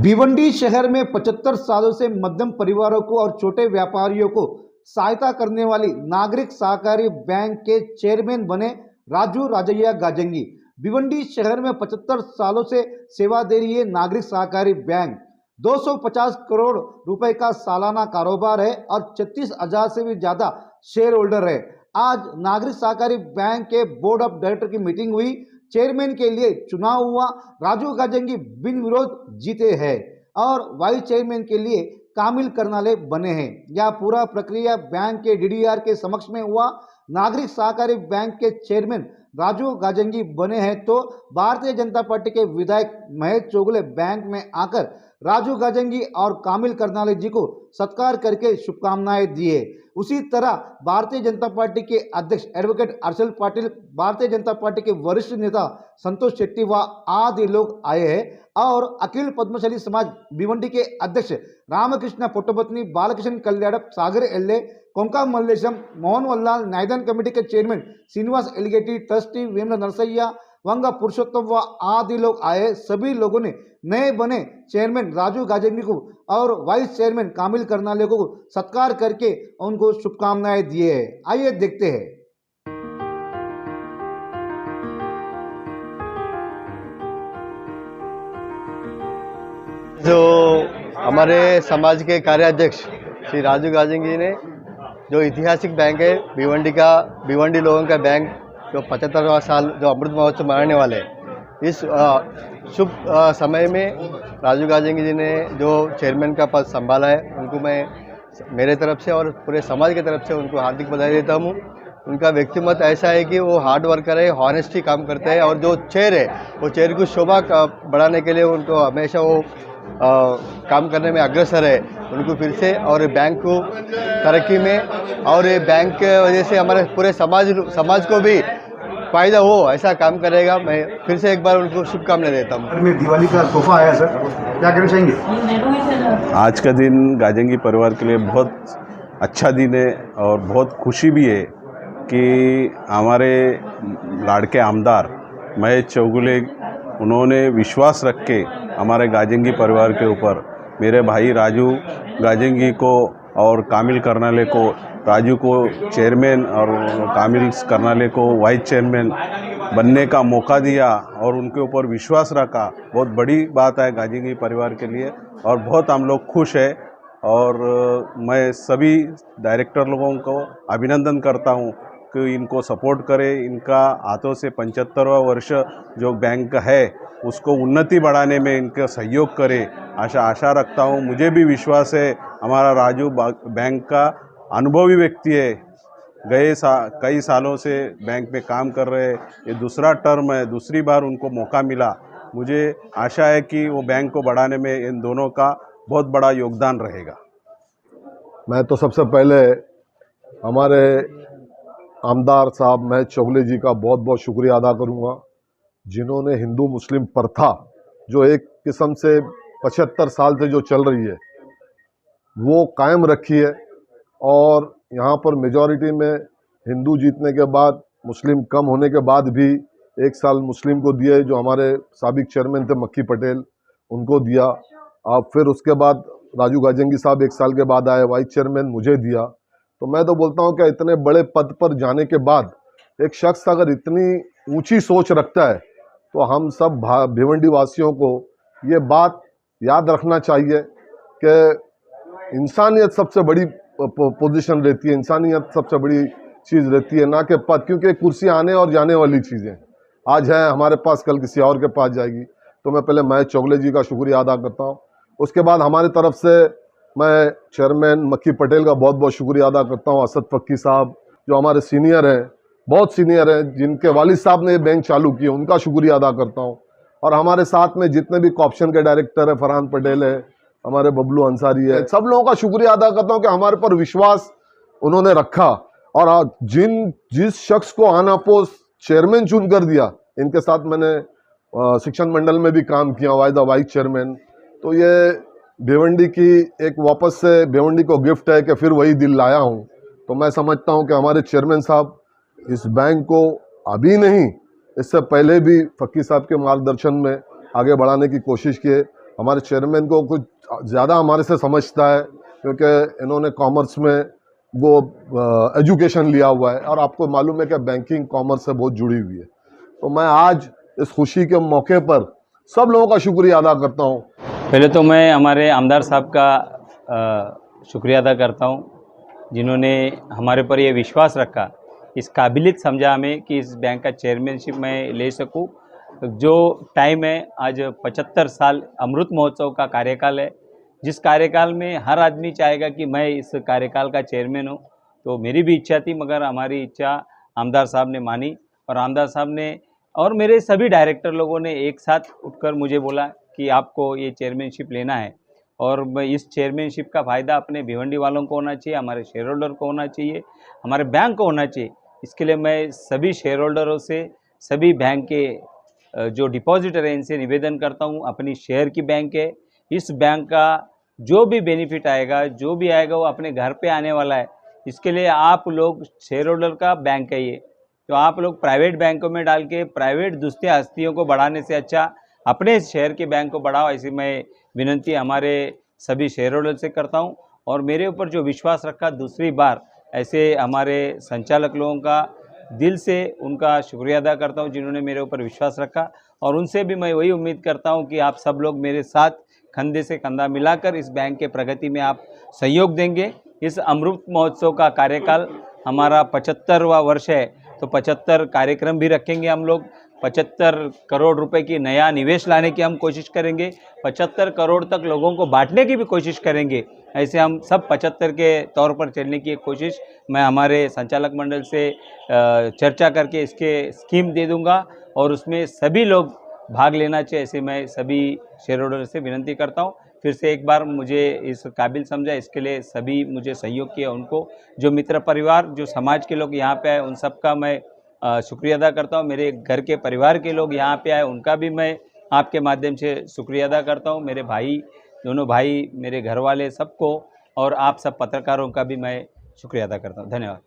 भिवंडी शहर में 75 सालों से मध्यम परिवारों को और छोटे व्यापारियों को सहायता करने वाली नागरिक सहकारी बैंक के चेयरमैन बने राजू राजैया गाजंगी। भिवंडी शहर में 75 सालों से सेवा दे रही है नागरिक सहकारी बैंक। 250 करोड़ रुपए का सालाना कारोबार है और 36,000 से भी ज्यादा शेयर होल्डर है। आज नागरिक सहकारी बैंक के बोर्ड ऑफ डायरेक्टर की मीटिंग हुई। चेयरमैन के लिए चुनाव हुआ। राजू गाजंगी बिन विरोध जीते हैं और वाइस चेयरमैन के लिए कामिल करनाले बने हैं। यह पूरा प्रक्रिया बैंक के डीडीआर के समक्ष में हुआ। नागरिक सहकारी बैंक के चेयरमैन राजू गाजंगी बने हैं तो भारतीय जनता पार्टी के विधायक महेश चोगले बैंक में आकर राजू गाजंगी और कामिल करनाले जी को सत्कार करके शुभकामनाएं दिए। उसी तरह भारतीय जनता पार्टी के अध्यक्ष एडवोकेट अर्शल पाटिल, भारतीय जनता पार्टी के वरिष्ठ नेता संतोष शेट्टी व आदि लोग आए हैं और अखिल पद्मशाली समाज भिवंडी के अध्यक्ष रामकृष्ण पुट्टपत्नी, बालकृष्ण कल्याणप, सागर एल्ले, कोंका मल्लेशम, मोहन वल्लाल, न्यायदान कमेटी के चेयरमैन श्रीनिवास एलिगेटी, ट्रस्टी वेमला नरसैया, वंगा पुरुषोत्तम व आदि लोग आए। सभी लोगों ने नए बने चेयरमैन राजू गाजंगी को और वाइस चेयरमैन कामिल करनाले को सत्कार करके उनको शुभकामनाएं दिए हैं। आइए देखते हैं। जो हमारे समाज के कार्याध्यक्ष श्री राजू गाजंगी ने जो ऐतिहासिक बैंक है भिवंडी लोगों का बैंक, जो 75वां साल जो अमृत महोत्सव मनाने वाले इस शुभ समय में राजू गाजंगी जी ने जो चेयरमैन का पद संभाला है, उनको मैं मेरे तरफ से और पूरे समाज की तरफ से उनको हार्दिक बधाई देता हूँ। उनका व्यक्तिमत ऐसा है कि वो हार्ड वर्कर है, हॉनेस्टी काम करते हैं और जो चेयर है वो चेयर की शोभा बढ़ाने के लिए उनको हमेशा वो काम करने में अग्रसर है। उनको फिर से और बैंक को तरक्की में और ये बैंक के वजह से हमारे पूरे समाज को भी फायदा हो ऐसा काम करेगा। मैं फिर से एक बार उनको शुभकामनाएं देता हूँ। दिवाली का तोहफा आया सर, क्या कहना चाहेंगे? आज का दिन गाजंगी परिवार के लिए बहुत अच्छा दिन है और बहुत खुशी भी है कि हमारे लाड़के आमदार महेश चौगुले उन्होंने विश्वास रख के हमारे गाजंगी परिवार के ऊपर मेरे भाई राजू गाजंगी को और कामिल करनाले को, राजू को चेयरमैन और कामिल करनाले को वाइस चेयरमैन बनने का मौका दिया और उनके ऊपर विश्वास रखा। बहुत बड़ी बात है गाजंगी परिवार के लिए और बहुत हम लोग खुश हैं और मैं सभी डायरेक्टर लोगों को अभिनंदन करता हूं कि इनको सपोर्ट करें। इनका हाथों से 75वां वर्ष जो बैंक है उसको उन्नति बढ़ाने में इनका सहयोग करे, आशा रखता हूं। मुझे भी विश्वास है हमारा राजू बैंक का अनुभवी व्यक्ति है, कई सालों से बैंक में काम कर रहे हैं। ये दूसरा टर्म है, दूसरी बार उनको मौका मिला। मुझे आशा है कि वो बैंक को बढ़ाने में इन दोनों का बहुत बड़ा योगदान रहेगा। मैं तो सबसे पहले हमारे आमदार साहब महेश चोगले जी का बहुत बहुत शुक्रिया अदा करूंगा, जिन्होंने हिंदू मुस्लिम प्रथा जो एक किस्म से 75 साल से जो चल रही है वो कायम रखी है और यहाँ पर मेजॉरिटी में हिंदू जीतने के बाद मुस्लिम कम होने के बाद भी 1 साल मुस्लिम को दिए, जो हमारे साबिक चेयरमैन थे मक्खी पटेल उनको दिया। अब फिर उसके बाद राजू गाजंगी साहब 1 साल के बाद आए, वाइस चेयरमैन मुझे दिया। तो मैं तो बोलता हूँ कि इतने बड़े पद पर जाने के बाद एक शख्स अगर इतनी ऊंची सोच रखता है तो हम सब भिवंडी वासियों को ये बात याद रखना चाहिए कि इंसानियत सबसे बड़ी पोजीशन रहती है, इंसानियत सबसे बड़ी चीज़ रहती है, ना कि पद, क्योंकि कुर्सी आने और जाने वाली चीज़ें आज है हमारे पास, कल किसी और के पास जाएगी। तो मैं पहले महेश चोगले जी का शुक्रिया अदा करता हूँ। उसके बाद हमारी तरफ से मैं चेयरमैन मक्खी पटेल का बहुत बहुत शुक्रिया अदा करता हूँ। असद फक्की साहब जो हमारे सीनियर हैं, बहुत सीनियर हैं, जिनके वालिद साहब ने ये बैंक चालू किए, उनका शुक्रिया अदा करता हूँ। और हमारे साथ में जितने भी कॉप्शन के डायरेक्टर है, फरहान पटेल है, हमारे बबलू अंसारी है, सब लोगों का शुक्रिया अदा करता हूँ कि हमारे पर विश्वास उन्होंने रखा और जिस शख्स को आनापोस चेयरमैन चुन कर दिया, इनके साथ मैंने शिक्षण मंडल में भी काम किया, वाइस चेयरमैन। तो ये भिवंडी की एक वापस से भिवंडी को गिफ्ट है कि फिर वही दिल लाया हूँ। तो मैं समझता हूँ कि हमारे चेयरमैन साहब इस बैंक को अभी नहीं, इससे पहले भी फक्की साहब के मार्गदर्शन में आगे बढ़ाने की कोशिश किए हमारे चेयरमैन को कुछ ज़्यादा हमारे से समझता है, क्योंकि इन्होंने कॉमर्स में वो एजुकेशन लिया हुआ है और आपको मालूम है कि बैंकिंग कॉमर्स से बहुत जुड़ी हुई है। तो मैं आज इस खुशी के मौके पर सब लोगों का शुक्रिया अदा करता हूँ। पहले तो मैं हमारे आमदार साहब का शुक्रिया अदा करता हूँ, जिन्होंने हमारे पर ये विश्वास रखा, इस काबिलियत समझा हमें कि इस बैंक का चेयरमैनशिप मैं ले सकूँ। जो टाइम है आज 75 साल अमृत महोत्सव का कार्यकाल है, जिस कार्यकाल में हर आदमी चाहेगा कि मैं इस कार्यकाल का चेयरमैन हूँ। तो मेरी भी इच्छा थी, मगर हमारी इच्छा आमदार साहब ने मानी और आमदार साहब ने और मेरे सभी डायरेक्टर लोगों ने एक साथ उठकर मुझे बोला कि आपको ये चेयरमैनशिप लेना है और इस चेयरमैनशिप का फ़ायदा अपने भिवंडी वालों को होना चाहिए, हमारे शेयर होल्डर को होना चाहिए, हमारे बैंक को होना चाहिए। इसके लिए मैं सभी शेयर होल्डरों से, सभी बैंक के जो डिपॉजिटर हैं, इनसे निवेदन करता हूँ, अपनी शेयर की बैंक है, इस बैंक का जो भी बेनिफिट आएगा, जो भी आएगा वो अपने घर पे आने वाला है। इसके लिए आप लोग शेयर होल्डर का बैंक है ये, तो आप लोग प्राइवेट बैंकों में डाल के प्राइवेट दूसरी हस्तियों को बढ़ाने से अच्छा अपने शहर के बैंक को बढ़ाओ, ऐसी मैं विनंती हमारे सभी शेयर होल्डर से करता हूं। और मेरे ऊपर जो विश्वास रखा दूसरी बार, ऐसे हमारे संचालक लोगों का दिल से उनका शुक्रिया अदा करता हूं, जिन्होंने मेरे ऊपर विश्वास रखा। और उनसे भी मैं वही उम्मीद करता हूं कि आप सब लोग मेरे साथ कंधे से कंधा मिलाकर इस बैंक के प्रगति में आप सहयोग देंगे। इस अमृत महोत्सव का कार्यकाल हमारा 75वां वर्ष है, तो 75 कार्यक्रम भी रखेंगे हम लोग। 75 करोड़ रुपए की नया निवेश लाने की हम कोशिश करेंगे, 75 करोड़ तक लोगों को बांटने की भी कोशिश करेंगे। ऐसे हम सब 75 के तौर पर चलने की एक कोशिश मैं हमारे संचालक मंडल से चर्चा करके इसके स्कीम दे दूंगा और उसमें सभी लोग भाग लेना चाहिए, ऐसे मैं सभी शेयर होल्डर से विनंती करता हूँ। फिर से एक बार मुझे इस काबिल समझा, इसके लिए सभी मुझे सहयोग किया, उनको, जो मित्र परिवार, जो समाज के लोग यहाँ पे आए, उन सब का मैं शुक्रिया अदा करता हूँ। मेरे घर के परिवार के लोग यहाँ पे आए, उनका भी मैं आपके माध्यम से शुक्रिया अदा करता हूँ। मेरे भाई, दोनों भाई, मेरे घर वाले, सबको, और आप सब पत्रकारों का भी मैं शुक्रिया अदा करता हूँ। धन्यवाद।